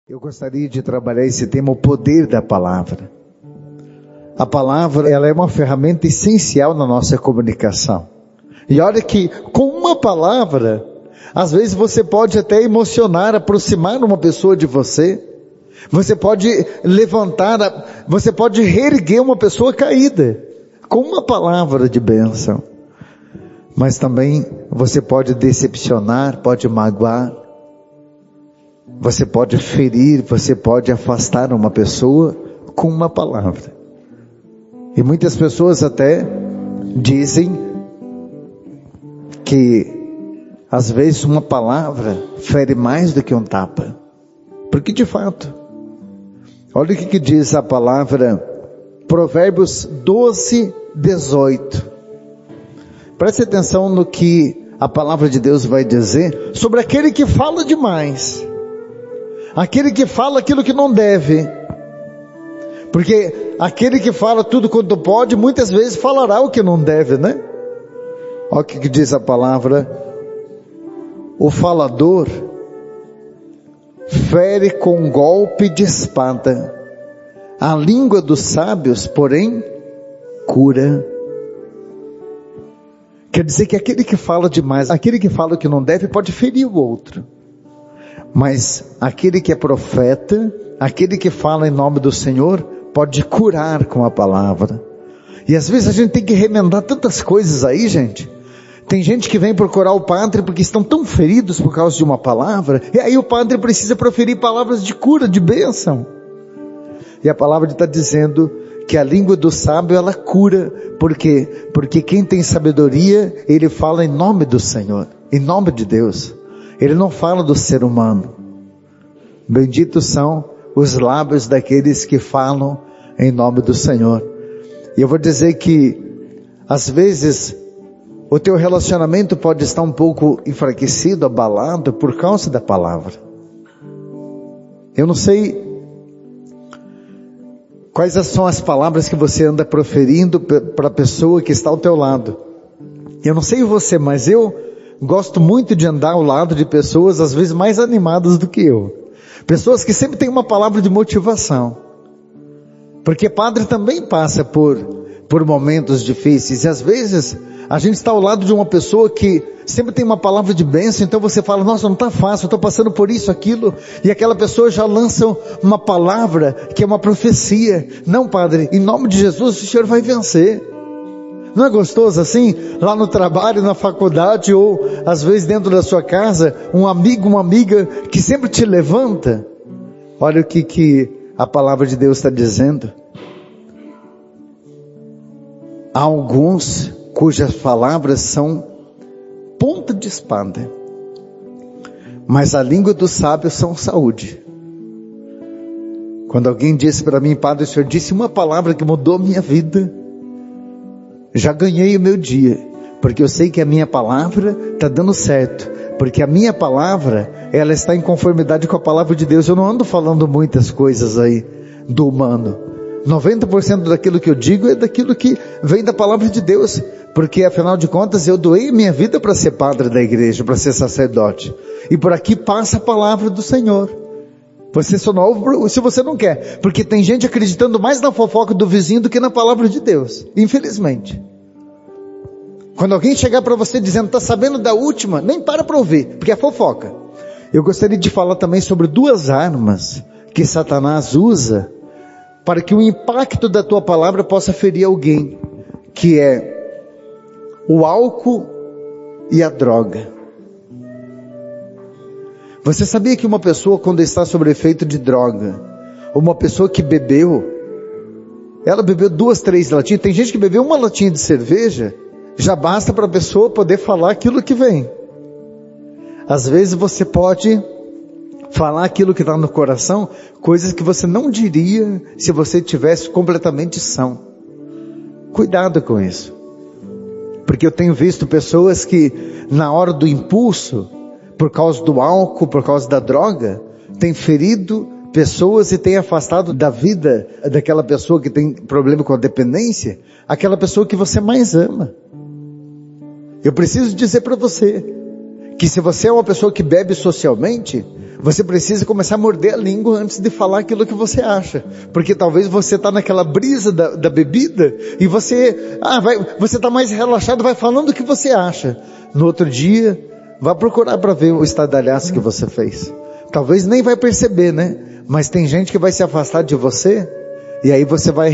Eu gostaria de trabalhar esse tema, o poder da palavra. A palavra, ela é uma ferramenta essencial na nossa comunicação. E olha que com uma palavra, às vezes você pode até emocionar, aproximar uma pessoa de você. Você pode levantar, você pode reerguer uma pessoa caída, com uma palavra de bênção. Mas também você pode decepcionar, pode magoar. Você pode ferir, você pode afastar uma pessoa com uma palavra. E muitas pessoas até dizem que às vezes uma palavra fere mais do que um tapa. Porque de fato, olha o que diz a palavra Provérbios 12, 18. Preste atenção no que a palavra de Deus vai dizer sobre aquele que fala demais. Aquele que fala aquilo que não deve. Porque aquele que fala tudo quanto pode, muitas vezes falará o que não deve, né? Olha o que diz a palavra. O falador fere com golpe de espada. A língua dos sábios, porém, cura. Quer dizer que aquele que fala demais, aquele que fala o que não deve, pode ferir o outro. Mas aquele que é profeta, aquele que fala em nome do Senhor, pode curar com a palavra. E às vezes a gente tem que remendar tantas coisas aí, gente. Tem gente que vem procurar o padre porque estão tão feridos por causa de uma palavra, e aí o padre precisa proferir palavras de cura, de bênção. E a palavra está dizendo que a língua do sábio, ela cura. Por quê? Porque quem tem sabedoria, ele fala em nome do Senhor, em nome de Deus. Ele não fala do ser humano. Benditos são os lábios daqueles que falam em nome do Senhor. E eu vou dizer que, às vezes, o teu relacionamento pode estar um pouco enfraquecido, abalado, por causa da palavra. Eu não sei quais são as palavras que você anda proferindo para a pessoa que está ao teu lado. Eu não sei você, mas eu gosto muito de andar ao lado de pessoas, às vezes mais animadas do que eu. Pessoas que sempre têm uma palavra de motivação. Porque padre também passa por momentos difíceis. E às vezes a gente está ao lado de uma pessoa que sempre tem uma palavra de bênção. Então você fala, nossa, não está fácil, eu estou passando por isso, aquilo. E aquela pessoa já lança uma palavra que é uma profecia. Não, padre, em nome de Jesus o senhor vai vencer. Não é gostoso assim? Lá no trabalho, na faculdade, ou às vezes dentro da sua casa, um amigo, uma amiga que sempre te levanta. Olha o que a palavra de Deus está dizendo. Há alguns cujas palavras são ponta de espada, mas a língua dos sábios são saúde. Quando alguém disse para mim, padre, o senhor disse uma palavra que mudou a minha vida, já ganhei o meu dia, porque eu sei que a minha palavra está dando certo, porque a minha palavra, ela está em conformidade com a palavra de Deus. Eu não ando falando muitas coisas aí do humano. 90% daquilo que eu digo é daquilo que vem da palavra de Deus, porque afinal de contas eu doei minha vida para ser padre da igreja, para ser sacerdote, e por aqui passa a palavra do Senhor. Você só não ouve se você não quer, porque tem gente acreditando mais na fofoca do vizinho do que na palavra de Deus, infelizmente. Quando alguém chegar para você dizendo, está sabendo da última, nem para ouvir, porque é fofoca. Eu gostaria de falar também sobre duas armas que Satanás usa para que o impacto da tua palavra possa ferir alguém, que é o álcool e a droga. Você sabia que uma pessoa, quando está sob efeito de droga, uma pessoa que bebeu, ela bebeu 2, 3 latinhas, tem gente que bebeu uma latinha de cerveja, já basta para a pessoa poder falar aquilo que vem. Às vezes você pode falar aquilo que está no coração, coisas que você não diria se você estivesse completamente são. Cuidado com isso. Porque eu tenho visto pessoas que, na hora do impulso, por causa do álcool, por causa da droga, tem ferido pessoas e tem afastado da vida daquela pessoa que tem problema com a dependência, aquela pessoa que você mais ama. Eu preciso dizer para você que se você é uma pessoa que bebe socialmente, você precisa começar a morder a língua antes de falar aquilo que você acha. Porque talvez você está naquela brisa da bebida e você está mais relaxado, vai falando o que você acha. No outro dia, vai procurar para ver o estardalhaço que você fez. Talvez nem vai perceber, né? Mas tem gente que vai se afastar de você e aí você vai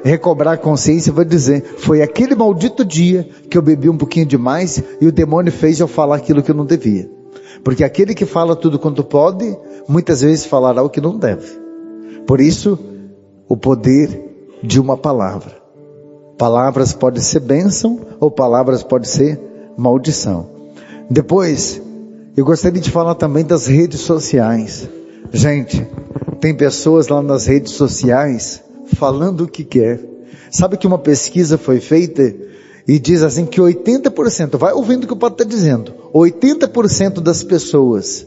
recobrar a consciência e vai dizer: foi aquele maldito dia que eu bebi um pouquinho demais e o demônio fez eu falar aquilo que eu não devia. Porque aquele que fala tudo quanto pode, muitas vezes falará o que não deve. Por isso, o poder de uma palavra. Palavras podem ser bênção ou palavras podem ser maldição. Depois, eu gostaria de falar também das redes sociais. Gente, tem pessoas lá nas redes sociais falando o que quer. Sabe que uma pesquisa foi feita e diz assim que 80%, vai ouvindo o que o padre está dizendo, 80% das pessoas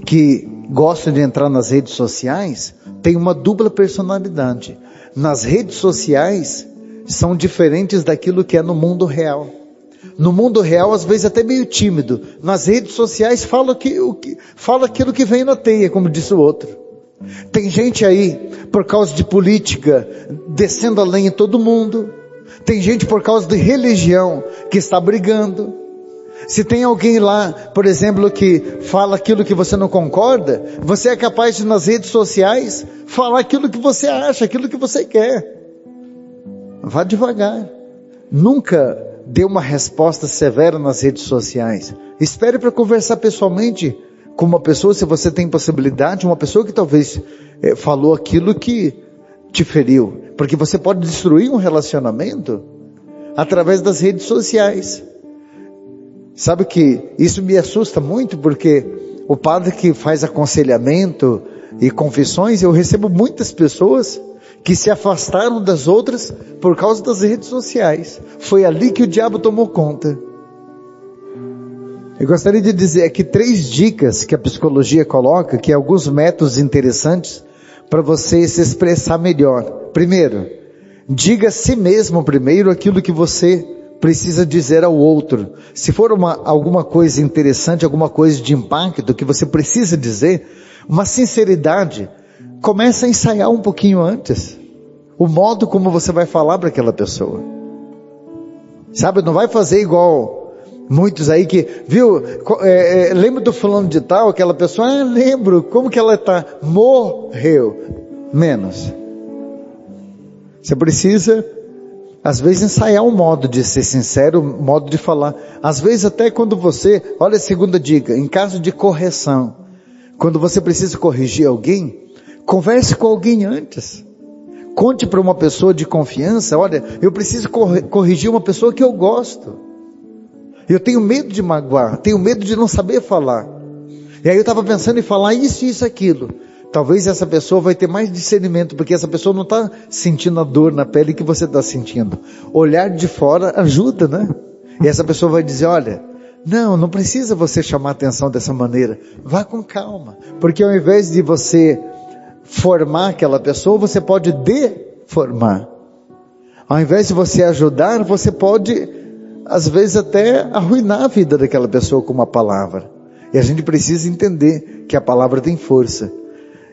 que gostam de entrar nas redes sociais têm uma dupla personalidade. Nas redes sociais são diferentes daquilo que é no mundo real. No mundo real, às vezes até meio tímido. Nas redes sociais fala aquilo que vem na teia, como disse o outro. Tem gente aí, por causa de política, descendo a lenha em todo mundo. Tem gente por causa de religião que está brigando. Se tem alguém lá, por exemplo, que fala aquilo que você não concorda, você é capaz de, nas redes sociais, falar aquilo que você acha, aquilo que você quer. Vá devagar. Nunca dê uma resposta severa nas redes sociais. Espere para conversar pessoalmente com uma pessoa, se você tem possibilidade, uma pessoa que talvez falou aquilo que te feriu. Porque você pode destruir um relacionamento através das redes sociais. Sabe que isso me assusta muito, porque o padre que faz aconselhamento e confissões, eu recebo muitas pessoas que se afastaram das outras por causa das redes sociais. Foi ali que o diabo tomou conta. Eu gostaria de dizer aqui 3 dicas que a psicologia coloca, que é alguns métodos interessantes para você se expressar melhor. Primeiro, diga a si mesmo primeiro aquilo que você precisa dizer ao outro. Se for alguma coisa interessante, alguma coisa de impacto que você precisa dizer, uma sinceridade, comece a ensaiar um pouquinho antes. O modo como você vai falar para aquela pessoa. Sabe, não vai fazer igual muitos aí que, viu, lembra do fulano de tal, aquela pessoa, lembro, como que ela está? Morreu. Menos. Você precisa, às vezes, ensaiar um modo de ser sincero, um modo de falar. Às vezes até quando você, olha a segunda dica, em caso de correção, quando você precisa corrigir alguém, converse com alguém antes. Conte para uma pessoa de confiança: olha, eu preciso corrigir uma pessoa que eu gosto. Eu tenho medo de magoar, tenho medo de não saber falar. E aí eu estava pensando em falar isso, isso, aquilo. Talvez essa pessoa vai ter mais discernimento, porque essa pessoa não está sentindo a dor na pele que você está sentindo. Olhar de fora ajuda, né? E essa pessoa vai dizer: olha, não precisa você chamar atenção dessa maneira. Vá com calma. Porque ao invés de você formar aquela pessoa, você pode deformar. Ao invés de você ajudar, você pode, às vezes, até arruinar a vida daquela pessoa com uma palavra. E a gente precisa entender que a palavra tem força.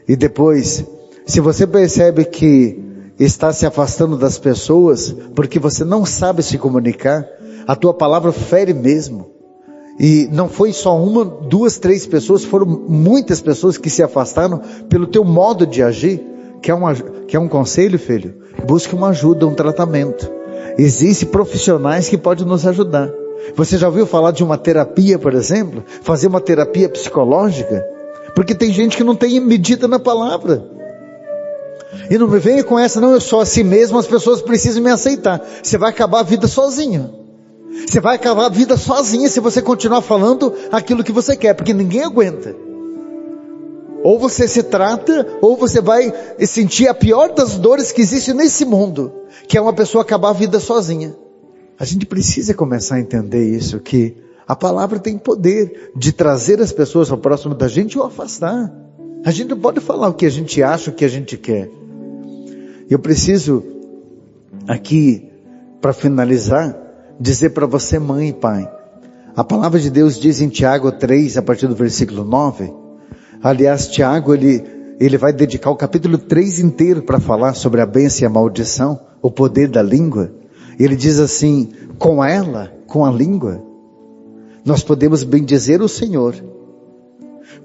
E depois, se você percebe que está se afastando das pessoas, porque você não sabe se comunicar, a tua palavra fere mesmo. E não foi só 1, 2, 3 pessoas, foram muitas pessoas que se afastaram pelo teu modo de agir. Quer um conselho, filho? Busque uma ajuda, um tratamento. Existem profissionais que podem nos ajudar. Você já ouviu falar de uma terapia, por exemplo? Fazer uma terapia psicológica? Porque tem gente que não tem medida na palavra. E não me venha com essa: não, eu sou assim mesmo, as pessoas precisam me aceitar. Você vai acabar a vida sozinho. Você vai acabar a vida sozinha se você continuar falando aquilo que você quer, porque ninguém aguenta. Ou você se trata, ou você vai sentir a pior das dores que existe nesse mundo, que é uma pessoa acabar a vida sozinha. A gente precisa começar a entender isso, que a palavra tem poder de trazer as pessoas ao próximo da gente ou afastar. A gente não pode falar o que a gente acha, o que a gente quer. Eu preciso aqui, para finalizar, dizer para você, mãe e pai, A palavra de Deus diz em Tiago 3, a partir do versículo 9. Aliás, Tiago, ele vai dedicar o capítulo 3 inteiro para falar sobre a bênção e a maldição, o poder da língua. Ele diz assim: com ela, com a língua, nós podemos bendizer o Senhor.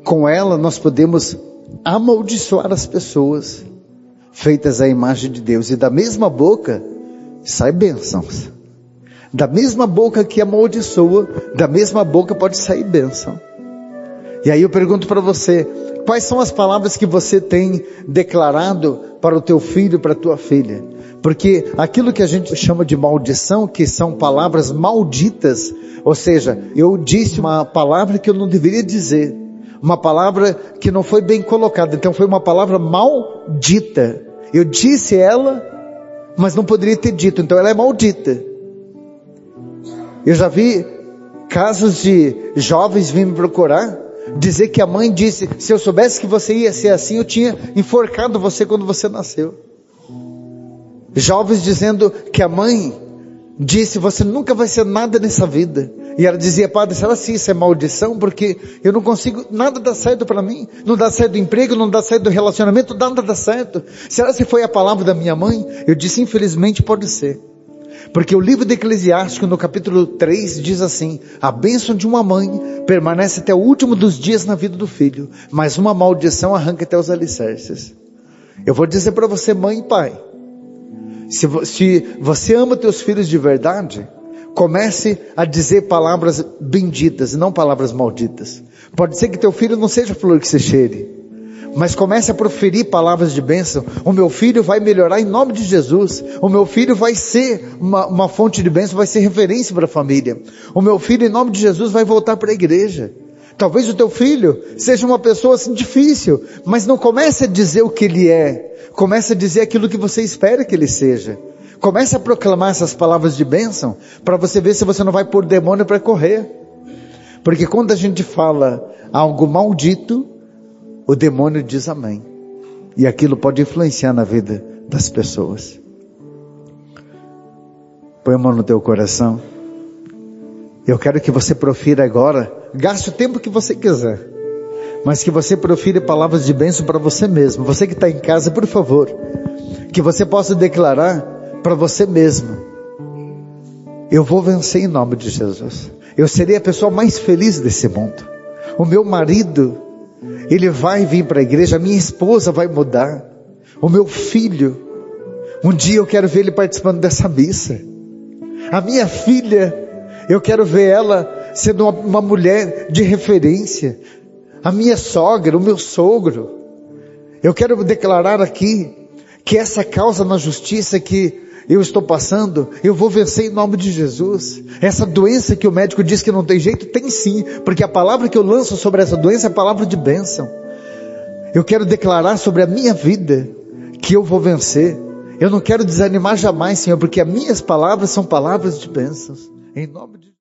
Com ela nós podemos amaldiçoar as pessoas feitas à imagem de Deus. E da mesma boca sai bênçãos. Da mesma boca que amaldiçoa, da mesma boca pode sair bênção. E aí eu pergunto para você, quais são as palavras que você tem declarado para o teu filho, para a tua filha? Porque aquilo que a gente chama de maldição, que são palavras malditas, ou seja, eu disse uma palavra que eu não deveria dizer, uma palavra que não foi bem colocada, então foi uma palavra maldita. Eu disse ela, mas não poderia ter dito, então ela é maldita. Eu já vi casos de jovens virem me procurar, dizer que a mãe disse: se eu soubesse que você ia ser assim, eu tinha enforcado você quando você nasceu. Jovens dizendo que a mãe disse: você nunca vai ser nada nessa vida. E ela dizia: padre, será que isso é maldição? Porque eu não consigo, nada dá certo para mim. Não dá certo do emprego, não dá certo do relacionamento, nada dá certo. Será que foi a palavra da minha mãe? Eu disse: infelizmente pode ser. Porque o livro de Eclesiástico, no capítulo 3, diz assim: a bênção de uma mãe permanece até o último dos dias na vida do filho, mas uma maldição arranca até os alicerces. Eu vou dizer para você, mãe e pai, se você ama teus filhos de verdade, comece a dizer palavras benditas e não palavras malditas. Pode ser que teu filho não seja flor que se cheire, mas comece a proferir palavras de bênção. O meu filho vai melhorar em nome de Jesus. O meu filho vai ser uma fonte de bênção, vai ser referência para a família. O meu filho, em nome de Jesus, vai voltar para a igreja. Talvez o teu filho seja uma pessoa assim difícil, mas não comece a dizer o que ele é. Comece a dizer aquilo que você espera que ele seja. Comece a proclamar essas palavras de bênção, para você ver se você não vai pôr demônio para correr. Porque quando a gente fala algo maldito, o demônio diz amém. E aquilo pode influenciar na vida das pessoas. Põe a mão no teu coração. Eu quero que você profira agora. Gaste o tempo que você quiser. Mas que você profira palavras de bênção para você mesmo. Você que está em casa, por favor. Que você possa declarar para você mesmo: eu vou vencer em nome de Jesus. Eu serei a pessoa mais feliz desse mundo. O meu marido, ele vai vir para a igreja, a minha esposa vai mudar. O meu filho, um dia eu quero ver ele participando dessa missa. A minha filha, eu quero ver ela sendo uma mulher de referência. A minha sogra, o meu sogro. Eu quero declarar aqui que essa causa na justiça que eu estou passando, eu vou vencer em nome de Jesus. Essa doença que o médico diz que não tem jeito, tem sim, porque a palavra que eu lanço sobre essa doença é a palavra de bênção. Eu quero declarar sobre a minha vida que eu vou vencer. Eu não quero desanimar jamais, Senhor, porque as minhas palavras são palavras de bênçãos. Em nome de